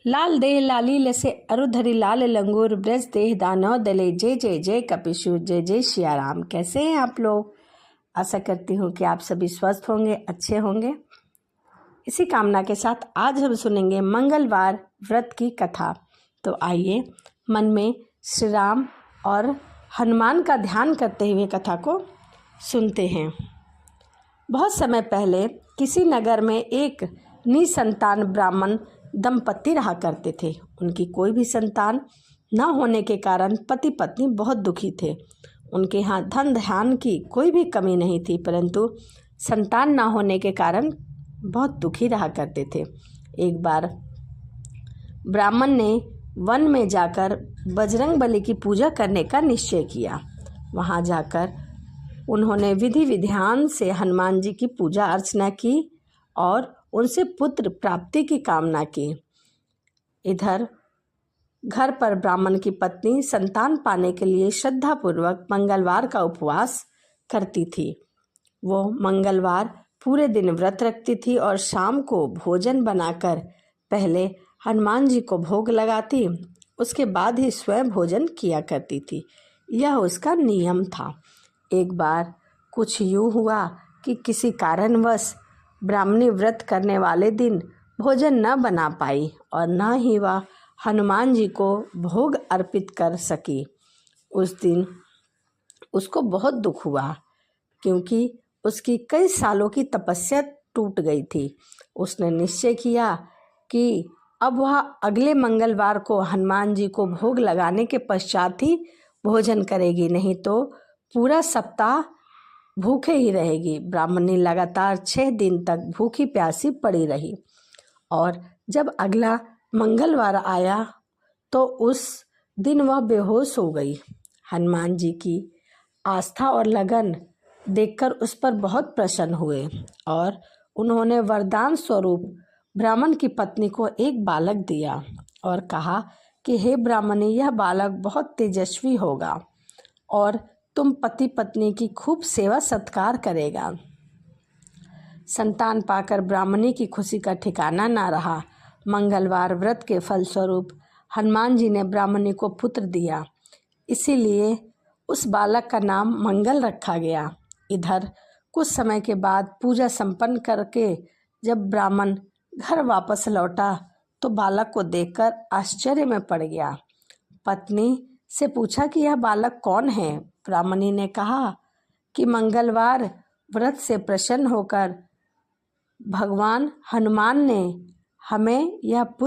लाल देह लाली लसे अरुधरी लाल लंगूर ब्रज देह दानव दले जय जय जय कपिशूर जय जय सिया राम। कैसे हैं आप लोग? आशा करती हूँ कि आप सभी स्वस्थ होंगे, अच्छे होंगे। इसी कामना के साथ आज हम सुनेंगे मंगलवार व्रत की कथा। तो आइए मन में श्री राम और हनुमान का ध्यान करते हुए कथा को सुनते हैं। बहुत समय पहले किसी नगर में एक निसंतान ब्राह्मण दंपति रहा करते थे। उनकी कोई भी संतान न होने के कारण पति पत्नी बहुत दुखी थे। उनके यहाँ धन धान्य की कोई भी कमी नहीं थी, परंतु संतान न होने के कारण बहुत दुखी रहा करते थे। एक बार ब्राह्मण ने वन में जाकर बजरंगबली की पूजा करने का निश्चय किया। वहाँ जाकर उन्होंने विधि विधान से हनुमान जी की पूजा अर्चना की और उनसे पुत्र प्राप्ति की कामना की। इधर घर पर ब्राह्मण की पत्नी संतान पाने के लिए श्रद्धापूर्वक मंगलवार का उपवास करती थी। वो मंगलवार पूरे दिन व्रत रखती थी और शाम को भोजन बनाकर पहले हनुमान जी को भोग लगाती, उसके बाद ही स्वयं भोजन किया करती थी। यह उसका नियम था। एक बार कुछ यूँ हुआ कि किसी कारणवश ब्राह्मणी व्रत करने वाले दिन भोजन न बना पाई और न ही वह हनुमान जी को भोग अर्पित कर सकी। उस दिन उसको बहुत दुख हुआ, क्योंकि उसकी कई सालों की तपस्या टूट गई थी। उसने निश्चय किया कि अब वह अगले मंगलवार को हनुमान जी को भोग लगाने के पश्चात ही भोजन करेगी, नहीं तो पूरा सप्ताह भूखे ही रहेगी। ब्राह्मणी लगातार 6 दिन तक भूखी प्यासी पड़ी रही और जब अगला मंगलवार आया तो उस दिन वह बेहोश हो गई। हनुमान जी की आस्था और लगन देखकर उस पर बहुत प्रसन्न हुए और उन्होंने वरदान स्वरूप ब्राह्मण की पत्नी को एक बालक दिया और कहा कि हे ब्राह्मणी, यह बालक बहुत तेजस्वी होगा और तुम पति पत्नी की खूब सेवा सत्कार करेगा। संतान पाकर ब्राह्मणी की खुशी का ठिकाना न रहा। मंगलवार व्रत के फलस्वरूप हनुमान जी ने ब्राह्मणी को पुत्र दिया, इसीलिए उस बालक का नाम मंगल रखा गया। इधर कुछ समय के बाद पूजा संपन्न करके जब ब्राह्मण घर वापस लौटा तो बालक को देखकर आश्चर्य में पड़ गया। पत्नी से पूछा कि यह बालक कौन है? ब्राह्मणी ने कहा कि मंगलवार व्रत से प्रसन्न होकर भगवान हनुमान ने हमें यह